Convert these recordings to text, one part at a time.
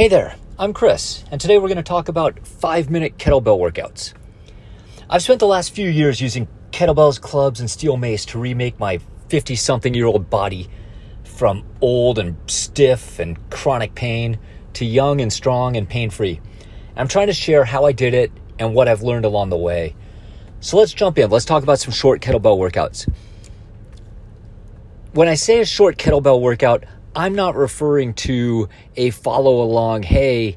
Hey there, I'm Chris, and today we're going to talk about 5-minute kettlebell workouts. I've spent the last few years using kettlebells, clubs, and steel mace to remake my 50-something-year-old body from old and stiff and chronic pain to young and strong and pain-free. I'm trying to share how I did it and what I've learned along the way. So let's jump in. Let's talk about some short kettlebell workouts. When I say a short kettlebell workout, I'm not referring to a follow along, hey,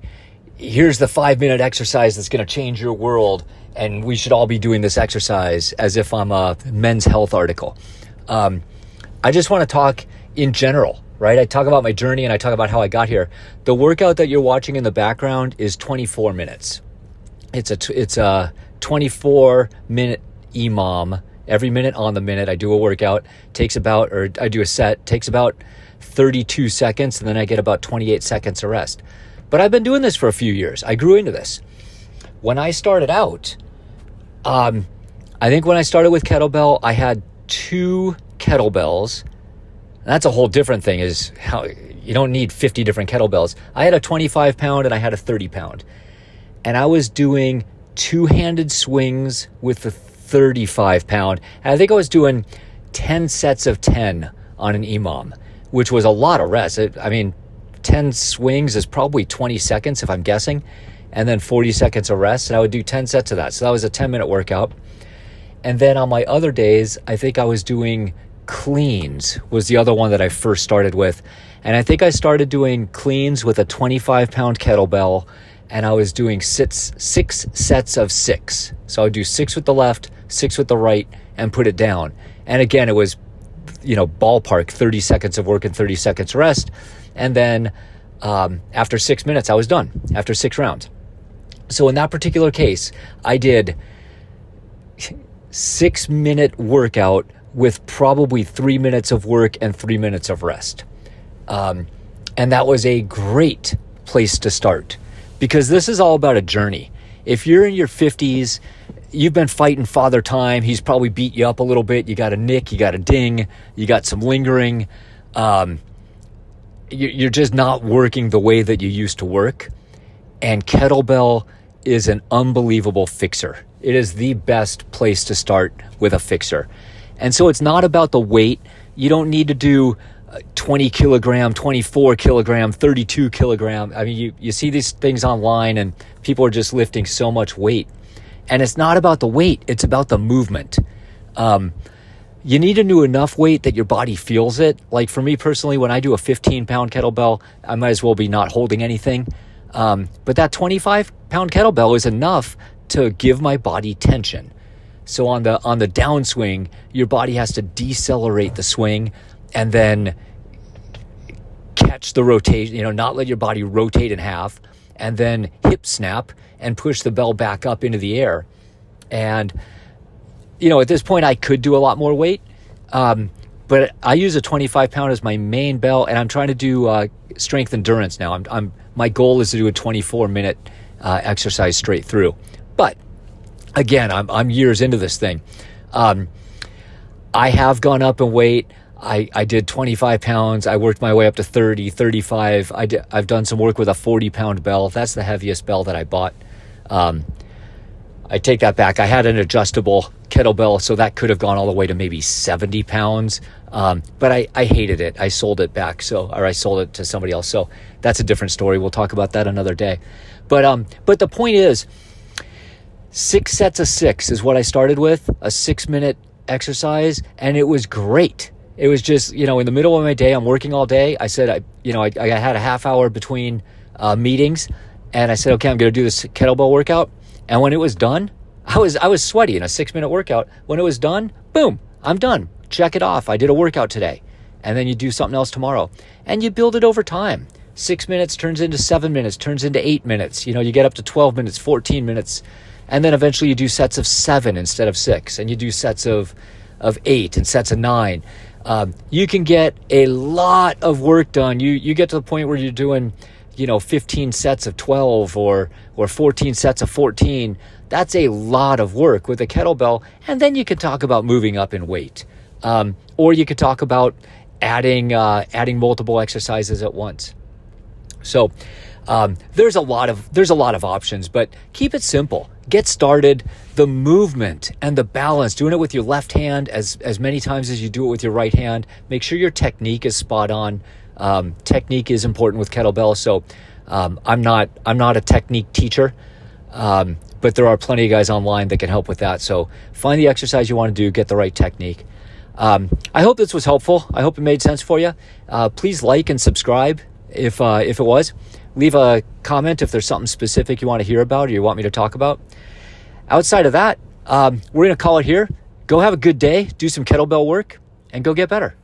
here's the 5-minute exercise that's going to change your world, and we should all be doing this exercise, as if I'm a Men's Health article. I just want to talk in general, right? I talk about my journey and I talk about how I got here. The workout that you're watching in the background is 24 minutes. It's a 24-minute EMOM. Every minute on the minute, I do a workout, I do a set, takes about 32 seconds, and then I get about 28 seconds of rest. But I've been doing this for a few years. I grew into this. When I started out, I think when I started with kettlebell, I had 2 kettlebells. That's a whole different thing, is how you don't need 50 different kettlebells. I had a 25 pound and I had a 30 pound. And I was doing 2-handed swings with the 35 pound. And I think I was doing 10 sets of 10 on an EMOM, which was a lot of rest. 10 swings is probably 20 seconds if I'm guessing, and then 40 seconds of rest. And I would do 10 sets of that. So that was a 10-minute workout. And then on my other days, I think I was doing cleans, was the other one that I first started with. And I think I started doing cleans with a 25-pound kettlebell, and I was doing six sets of 6. So I would do 6 with the left, 6 with the right, and put it down. And again, it was, ballpark 30 seconds of work and 30 seconds rest. And then after 6 minutes, I was done after 6 rounds. So in that particular case, I did 6-minute workout with probably 3 minutes of work and 3 minutes of rest. And that was a great place to start, because this is all about a journey. If you're in your 50s, you've been fighting Father Time. He's probably beat you up a little bit. You got a nick, you got a ding, you got some lingering. You're just not working the way that you used to work. And kettlebell is an unbelievable fixer. It is the best place to start with a fixer. And so it's not about the weight. You don't need to do 20 kilogram, 24 kilogram, 32 kilogram. You see these things online and people are just lifting so much weight. And it's not about the weight, it's about the movement. You need to do enough weight that your body feels it. Like for me personally, when I do a 15-pound kettlebell, I might as well be not holding anything. But that 25-pound kettlebell is enough to give my body tension. So on the downswing, your body has to decelerate the swing and then catch the rotation, not let your body rotate in half, and then hip snap and push the bell back up into the air. And, at this point I could do a lot more weight, but I use a 25 pound as my main bell, and I'm trying to do strength endurance now. My goal is to do a 24-minute exercise straight through. But again, I'm years into this thing. I have gone up in weight. I did 25 pounds. I worked my way up to 30, 35. I've done some work with a 40-pound bell. That's the heaviest bell that I bought. I take that back. I had an adjustable kettlebell, so that could have gone all the way to maybe 70 pounds. But I hated it. I sold it back. Or I sold it to somebody else. So that's a different story. We'll talk about that another day. But the point is, 6 sets of 6 is what I started with, a 6-minute exercise, and it was great. It was just, in the middle of my day, I'm working all day. I said, I had a half hour between meetings, and I said, okay, I'm going to do this kettlebell workout. And when it was done, I was sweaty in a 6-minute workout. When it was done, boom, I'm done. Check it off. I did a workout today. And then you do something else tomorrow. And you build it over time. 6 minutes turns into 7 minutes, turns into 8 minutes. You get up to 12 minutes, 14 minutes. And then eventually you do sets of 7 instead of 6. And you do sets of 8 and sets of 9. You can get a lot of work done. You get to the point where you're doing, 15 sets of 12 or 14 sets of 14. That's a lot of work with a kettlebell. And then you could talk about moving up in weight. Or you could talk about adding multiple exercises at once. So there's a lot of options, but keep it simple. Get started. The movement and the balance, doing it with your left hand as many times as you do it with your right hand. Make sure your technique is spot on. Technique is important with kettlebell. So I'm not a technique teacher, but there are plenty of guys online that can help with that. So find the exercise you want to do, get the right technique. I hope this was helpful. I hope it made sense for you. Please like and subscribe if it was. Leave a comment if there's something specific you want to hear about or you want me to talk about. Outside of that, we're going to call it here. Go have a good day, do some kettlebell work, and go get better.